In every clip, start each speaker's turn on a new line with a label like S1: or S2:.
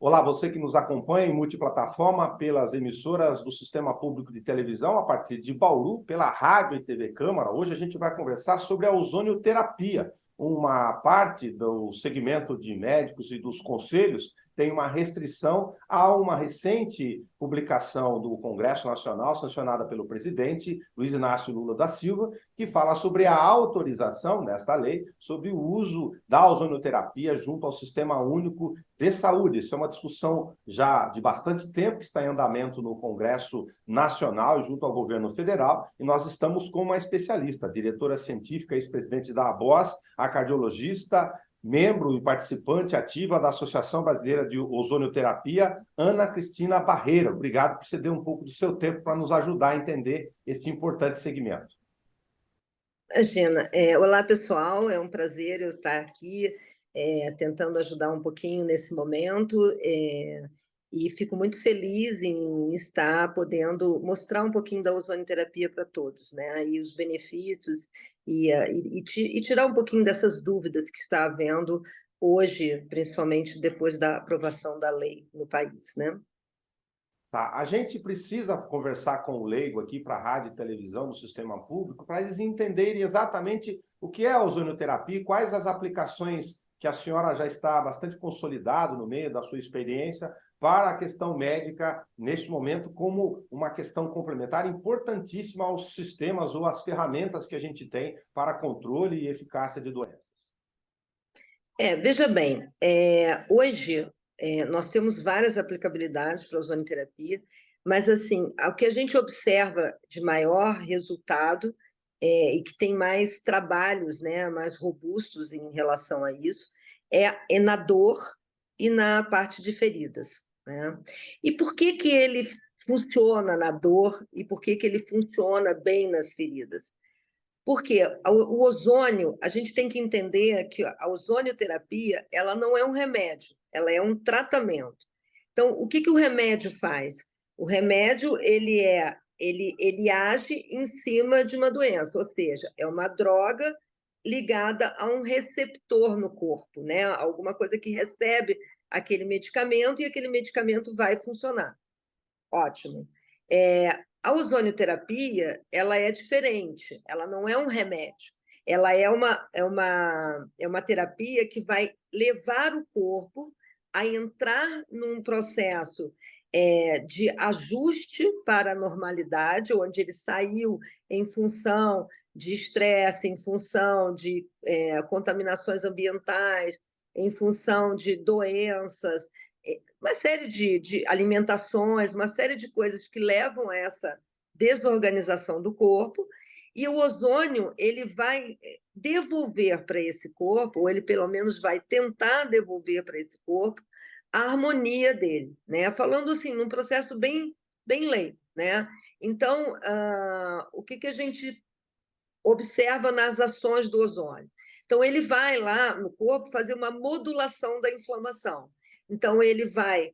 S1: Olá, você que nos acompanha em multiplataforma pelas emissoras do Sistema Público de Televisão, a partir de Bauru, pela Rádio e TV Câmara. Hoje a gente vai conversar sobre a ozonioterapia. Uma parte do segmento de médicos e dos conselhos tem uma restrição a uma recente publicação do Congresso Nacional, sancionada pelo presidente Luiz Inácio Lula da Silva, que fala sobre a autorização nesta lei sobre o uso da ozonioterapia junto ao Sistema Único de Saúde. Isso é uma discussão já de bastante tempo que está em andamento no Congresso Nacional e junto ao governo federal, e nós estamos com uma especialista, a diretora científica e ex-presidente da ABOS, a cardiologista, membro e participante ativa da Associação Brasileira de Ozonioterapia, Ana Cristina Barreira. Obrigado por ceder um pouco do seu tempo para nos ajudar a entender este importante segmento.
S2: Imagina. Olá, pessoal, é um prazer eu estar aqui tentando ajudar um pouquinho nesse momento e fico muito feliz em estar podendo mostrar um pouquinho da ozonioterapia para todos, né? E os benefícios e tirar um pouquinho dessas dúvidas que está havendo hoje, principalmente depois da aprovação da lei no país, né?
S1: Tá. A gente precisa conversar com o leigo aqui para a rádio e televisão no sistema público para eles entenderem exatamente o que é a ozonioterapia e quais as aplicações que a senhora já está bastante consolidado no meio da sua experiência para a questão médica neste momento como uma questão complementar importantíssima aos sistemas ou às ferramentas que a gente tem para controle e eficácia de doenças.
S2: Veja bem, hoje nós temos várias aplicabilidades para a ozonioterapia, mas assim, o que a gente observa de maior resultado e que tem mais trabalhos, né, mais robustos em relação a isso, é na dor e na parte de feridas, né? E por que que ele funciona na dor e por que que ele funciona bem nas feridas? Porque o ozônio, a gente tem que entender que a ozonioterapia, ela não é um remédio, ela é um tratamento. Então, o que que o remédio faz? O remédio, ele age em cima de uma doença, ou seja, é uma droga ligada a um receptor no corpo, né? Alguma coisa que recebe aquele medicamento e aquele medicamento vai funcionar. Ótimo. A ozonioterapia, ela é diferente, ela não é um remédio, ela é uma terapia que vai levar o corpo a entrar num processo de ajuste para a normalidade, onde ele saiu em função de estresse, em função de contaminações ambientais, em função de doenças, uma série de alimentações, uma série de coisas que levam a essa desorganização do corpo, e o ozônio ele vai devolver para esse corpo, ou ele pelo menos vai tentar devolver para esse corpo a harmonia dele, né? Falando assim, num processo bem, bem leigo, né? Então, o que a gente observa nas ações do ozônio? Então, ele vai lá no corpo fazer uma modulação da inflamação. Então, ele vai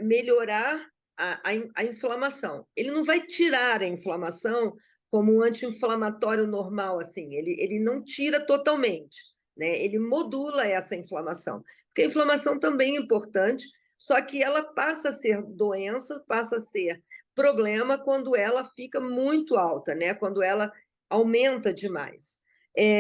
S2: melhorar a inflamação. Ele não vai tirar a inflamação como um anti-inflamatório normal, assim. Ele não tira totalmente, né? Ele modula essa inflamação. Porque a inflamação também é importante, só que ela passa a ser doença, passa a ser problema quando ela fica muito alta, né? Quando ela aumenta demais.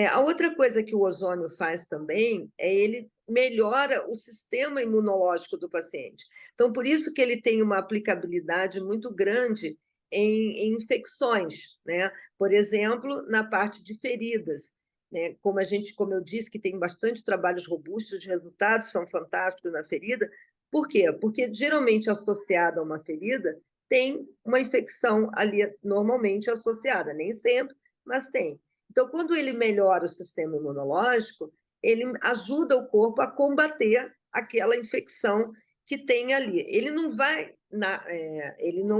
S2: A outra coisa que o ozônio faz também é ele melhora o sistema imunológico do paciente. Então, por isso que ele tem uma aplicabilidade muito grande em infecções, né? Por exemplo, na parte de feridas, né? Como eu disse, que tem bastante trabalhos robustos, os resultados são fantásticos na ferida. Por quê? Porque geralmente associada a uma ferida tem uma infecção ali normalmente associada, nem sempre, mas tem. Então, quando ele melhora o sistema imunológico, ele ajuda o corpo a combater aquela infecção que tem ali. Ele não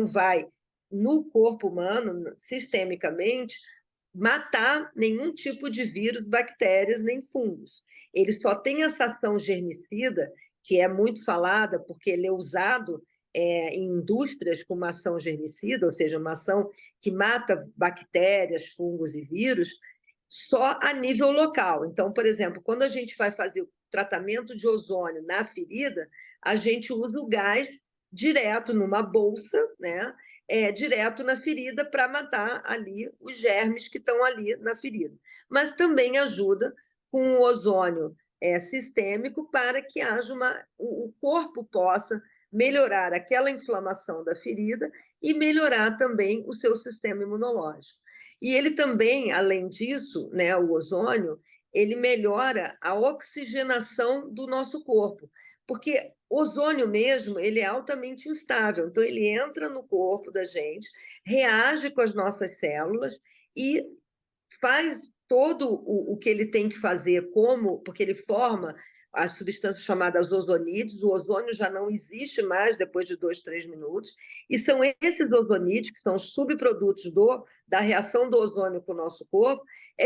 S2: vai no corpo humano, sistemicamente, matar nenhum tipo de vírus, bactérias, nem fungos. Ele só tem essa ação germicida, que é muito falada, porque ele é usado em indústrias com uma ação germicida, ou seja, uma ação que mata bactérias, fungos e vírus, só a nível local. Então, por exemplo, quando a gente vai fazer o tratamento de ozônio na ferida, a gente usa o gás direto numa bolsa, né? Direto na ferida para matar ali os germes que estão ali na ferida. Mas também ajuda com o ozônio sistêmico para que o corpo possa melhorar aquela inflamação da ferida e melhorar também o seu sistema imunológico. E ele também, além disso, né, o ozônio, ele melhora a oxigenação do nosso corpo, porque o ozônio mesmo, ele é altamente instável, então ele entra no corpo da gente, reage com as nossas células e faz todo o que ele tem que fazer, porque ele forma as substâncias chamadas ozonídeos, o ozônio já não existe mais depois de 2, 3 minutos, e são esses ozonídeos, que são os subprodutos da reação do ozônio com o nosso corpo,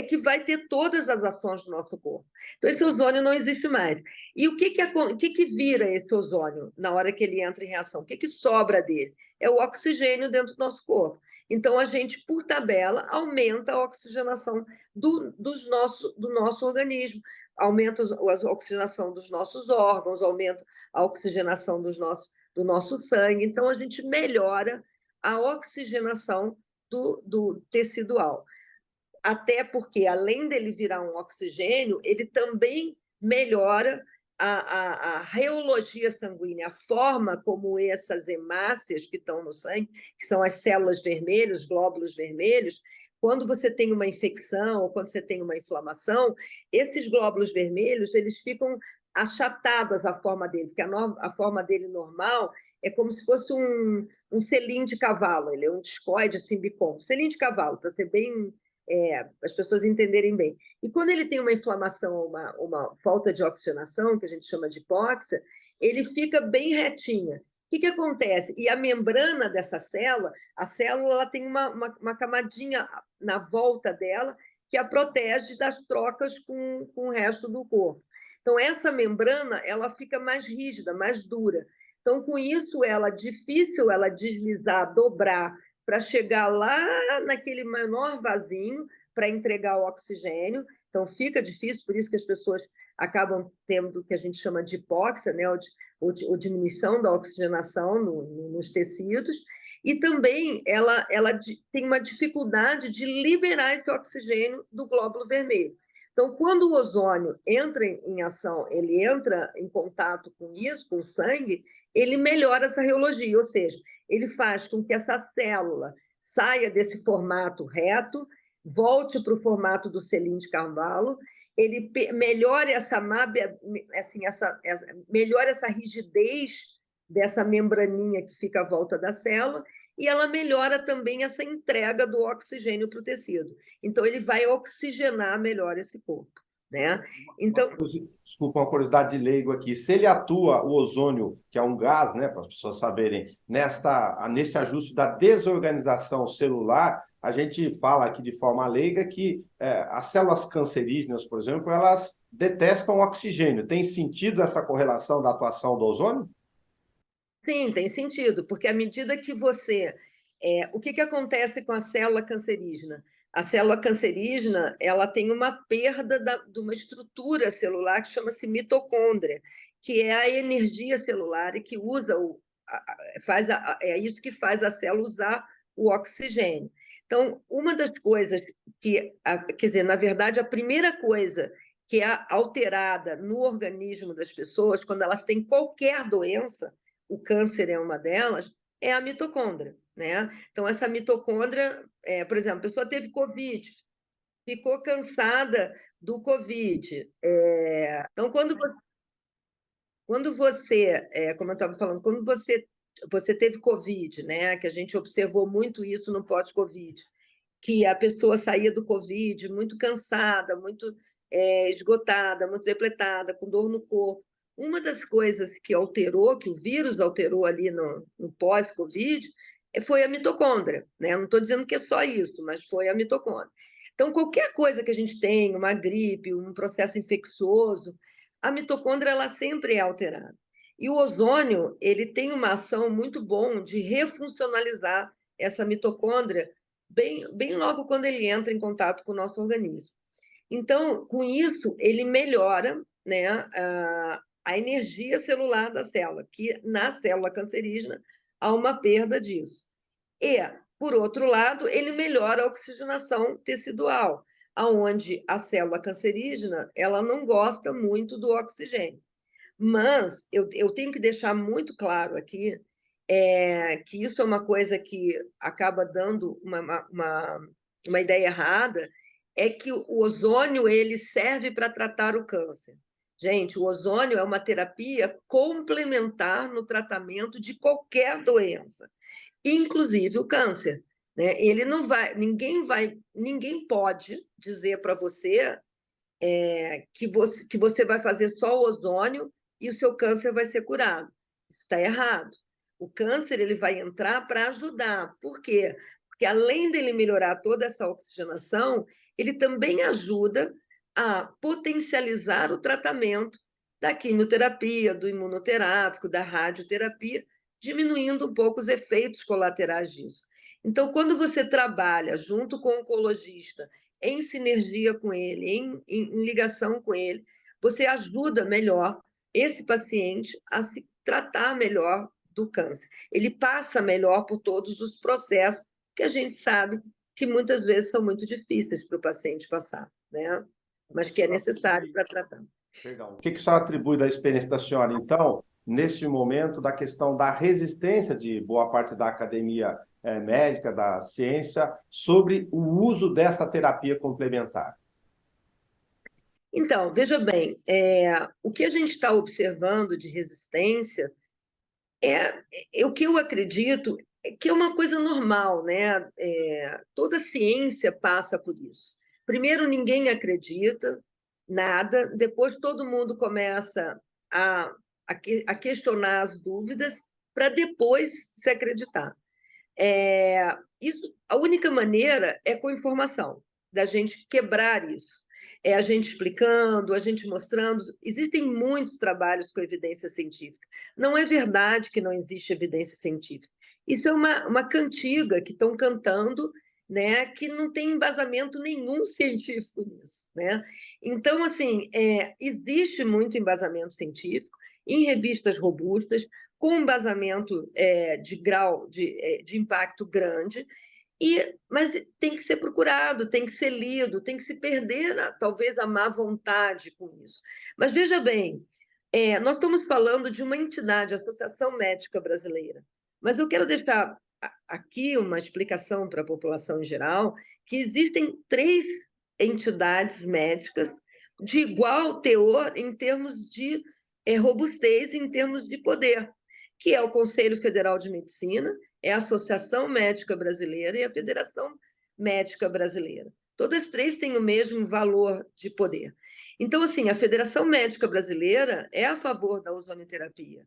S2: que vai ter todas as ações do nosso corpo. Então, esse ozônio não existe mais. E o que vira esse ozônio na hora que ele entra em reação? O que sobra dele? É o oxigênio dentro do nosso corpo. Então, a gente, por tabela, aumenta a oxigenação do nosso organismo, aumenta a oxigenação dos nossos órgãos, aumenta a oxigenação do nosso sangue. Então, a gente melhora a oxigenação do tecidual. Até porque, além dele virar um oxigênio, ele também melhora a reologia sanguínea, a forma como essas hemácias que estão no sangue, que são as células vermelhas, glóbulos vermelhos, quando você tem uma infecção ou quando você tem uma inflamação, esses glóbulos vermelhos eles ficam achatados a forma dele, porque a forma dele normal é como se fosse um selim de cavalo, ele é um discoide assim, bicôncavo, selim de cavalo, para ser bem as pessoas entenderem bem. E quando ele tem uma inflamação, uma falta de oxigenação, que a gente chama de hipóxia, ele fica bem retinha. O que acontece? E a membrana dessa célula, a célula ela tem uma camadinha na volta dela que a protege das trocas com o resto do corpo. Então, essa membrana ela fica mais rígida, mais dura. Então, com isso, ela é difícil ela deslizar, dobrar, para chegar lá naquele menor vasinho para entregar o oxigênio. Então, fica difícil, por isso que as pessoas acabam tendo o que a gente chama de hipóxia, né, ou diminuição da oxigenação nos tecidos, e também ela tem uma dificuldade de liberar esse oxigênio do glóbulo vermelho. Então, quando o ozônio entra em ação, ele entra em contato com isso, com o sangue, ele melhora essa reologia, ou seja, ele faz com que essa célula saia desse formato reto, volte para o formato do selim de cavalo, ele melhore melhora essa rigidez dessa membraninha que fica à volta da célula e ela melhora também essa entrega do oxigênio para o tecido. Então, ele vai oxigenar melhor esse corpo. Né? Então,
S1: desculpa, uma curiosidade de leigo aqui. Se ele atua, o ozônio, que é um gás, né, para as pessoas saberem, nesse ajuste da desorganização celular, a gente fala aqui de forma leiga que as células cancerígenas, por exemplo, elas detestam o oxigênio. Tem sentido essa correlação da atuação do ozônio?
S2: Sim, tem sentido, porque à medida que você... o que acontece com a célula cancerígena? A célula cancerígena ela tem uma perda de uma estrutura celular que chama-se mitocôndria, que é a energia celular e que usa é isso que faz a célula usar o oxigênio. Então, uma das coisas quer dizer, na verdade, a primeira coisa que é alterada no organismo das pessoas, quando elas têm qualquer doença, o câncer é uma delas, é a mitocôndria. Né? Então, essa mitocôndria, por exemplo, a pessoa teve Covid, ficou cansada do Covid. Então, quando você, como eu estava falando, quando você teve Covid, né? Que a gente observou muito isso no pós-Covid, que a pessoa saía do Covid muito cansada, muito esgotada, muito depletada, com dor no corpo. Uma das coisas que alterou, que o vírus alterou ali no pós-Covid, foi a mitocôndria. Né? Não estou dizendo que é só isso, mas foi a mitocôndria. Então, qualquer coisa que a gente tem, uma gripe, um processo infeccioso, a mitocôndria ela sempre é alterada. E o ozônio ele tem uma ação muito bom de refuncionalizar essa mitocôndria bem logo quando ele entra em contato com o nosso organismo. Então, com isso, ele melhora, né, a energia celular da célula, que na célula cancerígena há uma perda disso. E, por outro lado, ele melhora a oxigenação tecidual, aonde a célula cancerígena ela não gosta muito do oxigênio. Mas eu tenho que deixar muito claro aqui que isso é uma coisa que acaba dando uma ideia errada, é que o ozônio ele serve para tratar o câncer. Gente, o ozônio é uma terapia complementar no tratamento de qualquer doença, inclusive o câncer. Né? Ele não vai, ninguém pode dizer para você que você vai fazer só o ozônio e o seu câncer vai ser curado. Isso está errado. O câncer ele vai entrar para ajudar. Por quê? Porque além dele melhorar toda essa oxigenação, ele também ajuda a potencializar o tratamento da quimioterapia, do imunoterápico, da radioterapia, diminuindo um pouco os efeitos colaterais disso. Então, quando você trabalha junto com o oncologista, em sinergia com ele, em ligação com ele, você ajuda melhor esse paciente a se tratar melhor do câncer. Ele passa melhor por todos os processos que a gente sabe que muitas vezes são muito difíceis para o paciente passar, né? Mas que é necessário para tratar.
S1: Legal. O que a senhora atribui da experiência da senhora, então, neste momento, da questão da resistência de boa parte da academia médica, da ciência, sobre o uso dessa terapia complementar?
S2: Então, veja bem, o que a gente está observando de resistência o que eu acredito é que é uma coisa normal, né? Toda ciência passa por isso. Primeiro, ninguém acredita nada, depois todo mundo começa a, a questionar as dúvidas para depois se acreditar. A única maneira é com informação, da gente quebrar isso. É a gente explicando, a gente mostrando. Existem muitos trabalhos com evidência científica. Não é verdade que não existe evidência científica. Isso é uma cantiga que estão cantando, né, que não tem embasamento nenhum científico nisso. Né? Então, assim, existe muito embasamento científico em revistas robustas, com embasamento de grau de impacto grande, mas tem que ser procurado, tem que ser lido, tem que se perder, talvez, a má vontade com isso. Mas veja bem, nós estamos falando de uma entidade, a Associação Médica Brasileira, mas eu quero deixar aqui uma explicação para a população em geral, que existem 3 entidades médicas de igual teor em termos de robustez, em termos de poder, que é o Conselho Federal de Medicina, é a Associação Médica Brasileira e a Federação Médica Brasileira. Todas 3 têm o mesmo valor de poder. Então, assim, a Federação Médica Brasileira é a favor da ozonioterapia.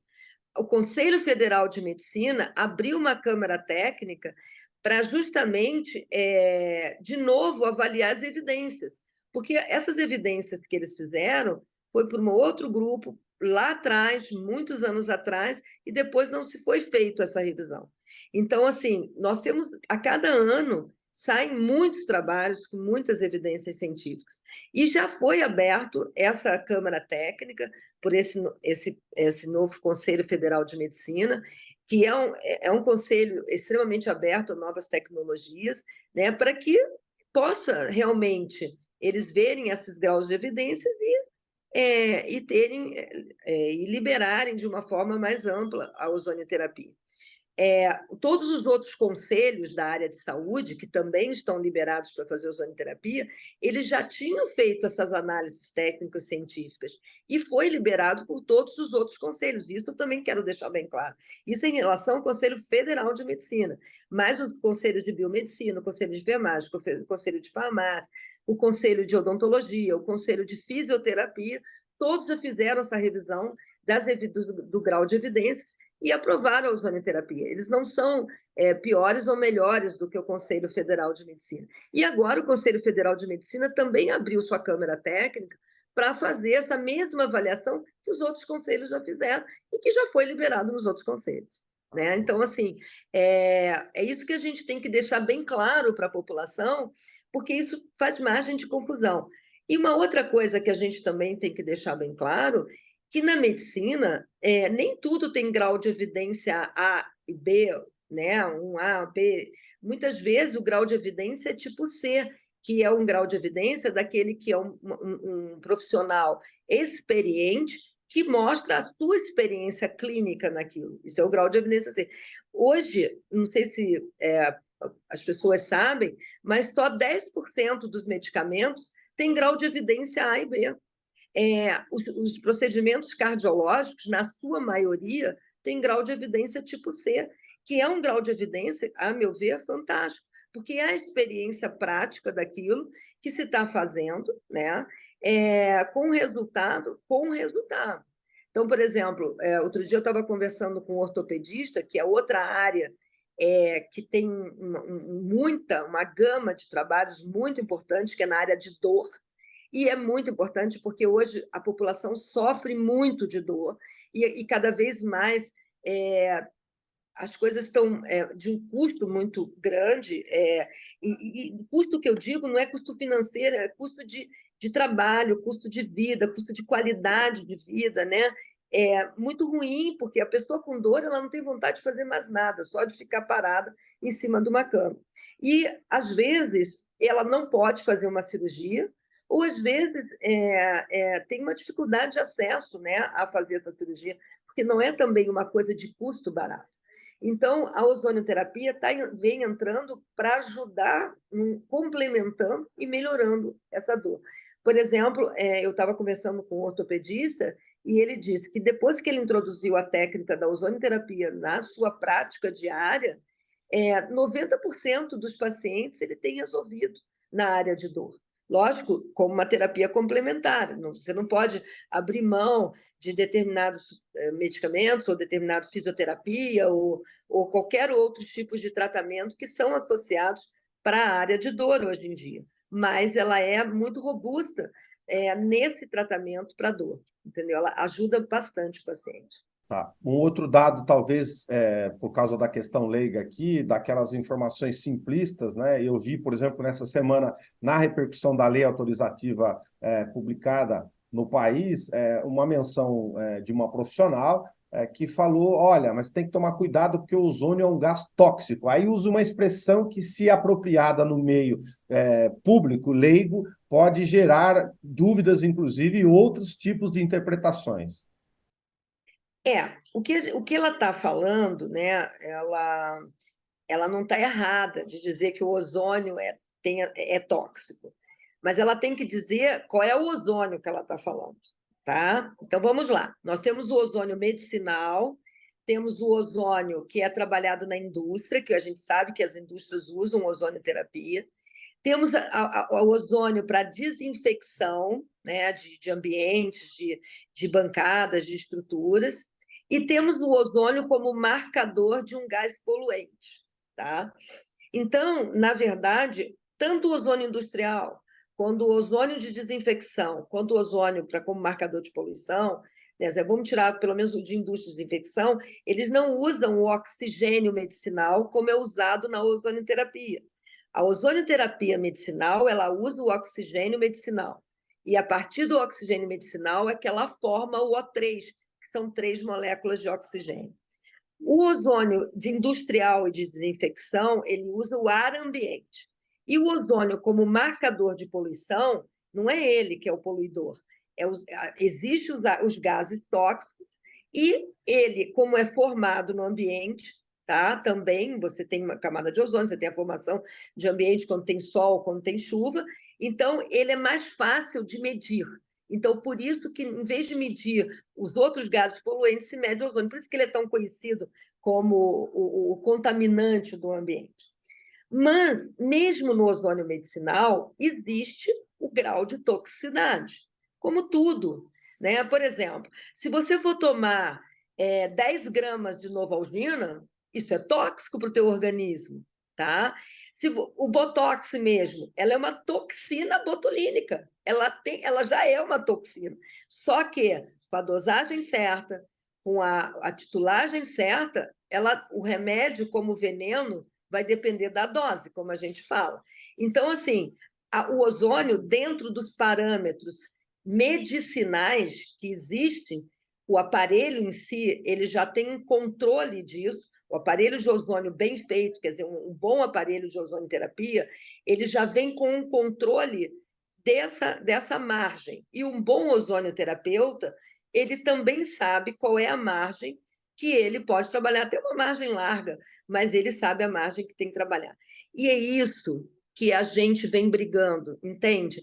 S2: O Conselho Federal de Medicina abriu uma câmara técnica para justamente, de novo, avaliar as evidências, porque essas evidências que eles fizeram foi por um outro grupo lá atrás, muitos anos atrás, e depois não se foi feito essa revisão. Então, assim, nós temos, a cada ano, saem muitos trabalhos com muitas evidências científicas. E já foi aberto essa Câmara Técnica por esse novo Conselho Federal de Medicina, que é um conselho extremamente aberto a novas tecnologias, né, para que possa realmente eles verem esses graus de evidências e liberarem de uma forma mais ampla a ozonioterapia. Todos os outros conselhos da área de saúde, que também estão liberados para fazer ozonioterapia, eles já tinham feito essas análises técnicas científicas e foi liberado por todos os outros conselhos. Isso eu também quero deixar bem claro. Isso em relação ao Conselho Federal de Medicina, mas os conselhos de biomedicina, o Conselho de enfermagem, o Conselho de farmácia, o Conselho de odontologia, o Conselho de fisioterapia, todos já fizeram essa revisão do grau de evidências e aprovaram a ozonioterapia. Eles não são piores ou melhores do que o Conselho Federal de Medicina. E agora o Conselho Federal de Medicina também abriu sua Câmara Técnica para fazer essa mesma avaliação que os outros conselhos já fizeram e que já foi liberado nos outros conselhos. Né? Então, assim, é isso que a gente tem que deixar bem claro para a população, porque isso faz margem de confusão. E uma outra coisa que a gente também tem que deixar bem claro, que na medicina nem tudo tem grau de evidência A e B, né? Um A, B. Muitas vezes o grau de evidência é tipo C, que é um grau de evidência daquele que é um profissional experiente que mostra a sua experiência clínica naquilo. Isso é o grau de evidência C. Hoje, não sei se as pessoas sabem, mas só 10% dos medicamentos têm grau de evidência A e B. Os procedimentos cardiológicos, na sua maioria, têm grau de evidência tipo C, que é um grau de evidência, a meu ver, fantástico, porque é a experiência prática daquilo que se está fazendo, né? Com resultado, com resultado. Então, por exemplo, outro dia eu estava conversando com um ortopedista, que é outra área que tem uma gama de trabalhos muito importante, que é na área de dor, e é muito importante porque hoje a população sofre muito de dor e cada vez mais as coisas estão de um custo muito grande, e custo que eu digo não é custo financeiro, é custo de trabalho, custo de vida, custo de qualidade de vida, né? É muito ruim, porque a pessoa com dor ela não tem vontade de fazer mais nada, só de ficar parada em cima de uma cama. E, às vezes, ela não pode fazer uma cirurgia, ou, às vezes, tem uma dificuldade de acesso, né, a fazer essa cirurgia, porque não é também uma coisa de custo barato. Então, a ozonioterapia vem entrando para ajudar, complementando e melhorando essa dor. Por exemplo, eu estava conversando com um ortopedista e ele disse que depois que ele introduziu a técnica da ozonioterapia na sua prática diária, 90% dos pacientes ele tem resolvido na área de dor. Lógico, como uma terapia complementar. Você não pode abrir mão de determinados medicamentos ou determinada fisioterapia ou qualquer outro tipo de tratamento que são associados para a área de dor hoje em dia. Mas ela é muito robusta nesse tratamento para dor, entendeu? Ela ajuda bastante o paciente.
S1: Tá. Um outro dado, talvez, por causa da questão leiga aqui, daquelas informações simplistas, né? Eu vi, por exemplo, nessa semana, na repercussão da lei autorizativa publicada no país, uma menção de uma profissional que falou, olha, mas tem que tomar cuidado porque o ozônio é um gás tóxico. Aí usa uma expressão que, se apropriada no meio público, leigo, pode gerar dúvidas, inclusive, e outros tipos de interpretações.
S2: O que ela está falando, né? Ela não está errada de dizer que o ozônio é tóxico, mas ela tem que dizer qual é o ozônio que ela está falando, tá? Então vamos lá. Nós temos o ozônio medicinal, temos o ozônio que é trabalhado na indústria, que a gente sabe que as indústrias usam ozonioterapia. Temos o ozônio para desinfecção, né, de ambientes, de bancadas, de estruturas, e temos o ozônio como marcador de um gás poluente. Tá? Então, na verdade, tanto o ozônio industrial, quanto o ozônio de desinfecção, quanto o ozônio como marcador de poluição, né, vamos tirar pelo menos o de indústria de desinfecção, eles não usam o oxigênio medicinal como é usado na ozonioterapia. A ozonioterapia medicinal, ela usa o oxigênio medicinal. E a partir do oxigênio medicinal é que ela forma o O3, que são 3 moléculas de oxigênio. O ozônio de industrial e de desinfecção, ele usa o ar ambiente. E o ozônio como marcador de poluição, não é ele que é o poluidor. Existem os gases tóxicos e ele, como é formado no ambiente, tá? Também você tem uma camada de ozônio, você tem a formação de ambiente quando tem sol, quando tem chuva, então ele é mais fácil de medir. Então, por isso que, em vez de medir os outros gases poluentes, se mede o ozônio. Por isso que ele é tão conhecido como o contaminante do ambiente. Mas, mesmo no ozônio medicinal, existe o grau de toxicidade, como tudo. Né? Por exemplo, se você for tomar 10 gramas de Novalgina, isso é tóxico para o teu organismo. Tá? O Botox mesmo, ela é uma toxina botulínica. Ela já é uma toxina. Só que, com a dosagem certa, com a titulagem certa, o remédio, como veneno, vai depender da dose, como a gente fala. Então, assim, o ozônio, dentro dos parâmetros medicinais que existem, o aparelho em si, ele já tem um controle disso. O aparelho de ozônio bem feito, quer dizer, um bom aparelho de ozonioterapia, ele já vem com um controle dessa margem. E um bom ozonioterapeuta, ele também sabe qual é a margem que ele pode trabalhar, até uma margem larga, mas ele sabe a margem que tem que trabalhar. E é isso que a gente vem brigando, entende?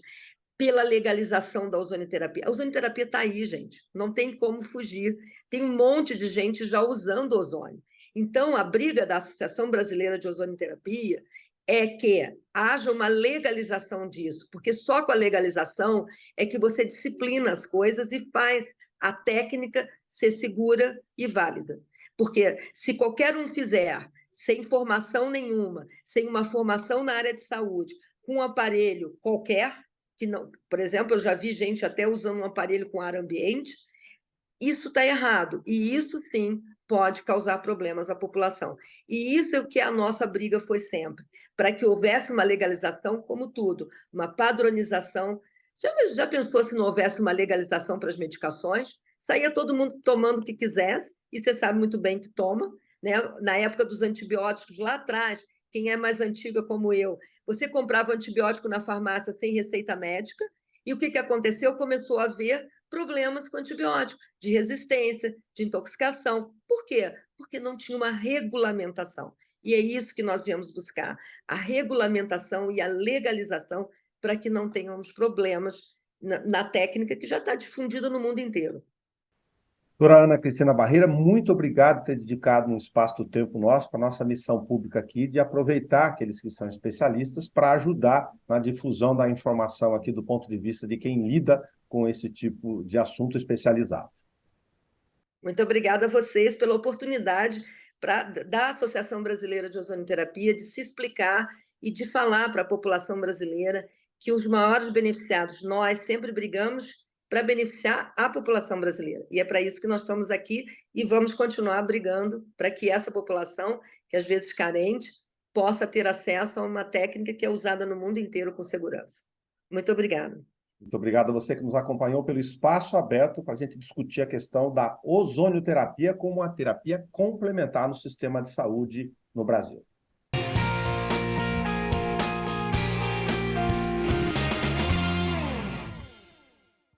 S2: Pela legalização da ozonioterapia. A ozonioterapia está aí, gente, não tem como fugir. Tem um monte de gente já usando ozônio. Então, a briga da Associação Brasileira de Ozonioterapia é que haja uma legalização disso, porque só com a legalização é que você disciplina as coisas e faz a técnica ser segura e válida. Porque se qualquer um fizer, sem formação nenhuma, sem uma formação na área de saúde, com um aparelho qualquer, que não, por exemplo, eu já vi gente até usando um aparelho com ar ambiente, isso está errado, e isso sim pode causar problemas à população. E isso é o que a nossa briga foi sempre, para que houvesse uma legalização, como tudo, uma padronização. Já pensou se não houvesse uma legalização para as medicações? Saía todo mundo tomando o que quisesse, e você sabe muito bem que toma, né? Na época dos antibióticos, lá atrás, quem é mais antiga como eu, você comprava antibiótico na farmácia sem receita médica, e o que aconteceu? Começou a haver problemas com antibiótico, de resistência, de intoxicação. Por quê? Porque não tinha uma regulamentação. E é isso que nós viemos buscar, a regulamentação e a legalização para que não tenhamos problemas na técnica que já está difundida no mundo inteiro.
S1: Doutora Ana Cristina Barreira, muito obrigado por ter dedicado um espaço do tempo nosso para a nossa missão pública aqui de aproveitar aqueles que são especialistas para ajudar na difusão da informação aqui do ponto de vista de quem lida com esse tipo de assunto especializado.
S2: Muito obrigada a vocês pela oportunidade da Associação Brasileira de Ozonioterapia de se explicar e de falar para a população brasileira que os maiores beneficiados, nós sempre brigamos para beneficiar a população brasileira. E é para isso que nós estamos aqui e vamos continuar brigando para que essa população, que às vezes carente, possa ter acesso a uma técnica que é usada no mundo inteiro com segurança. Muito obrigada.
S1: Muito obrigado a você que nos acompanhou pelo espaço aberto para a gente discutir a questão da ozonioterapia como uma terapia complementar no sistema de saúde no Brasil.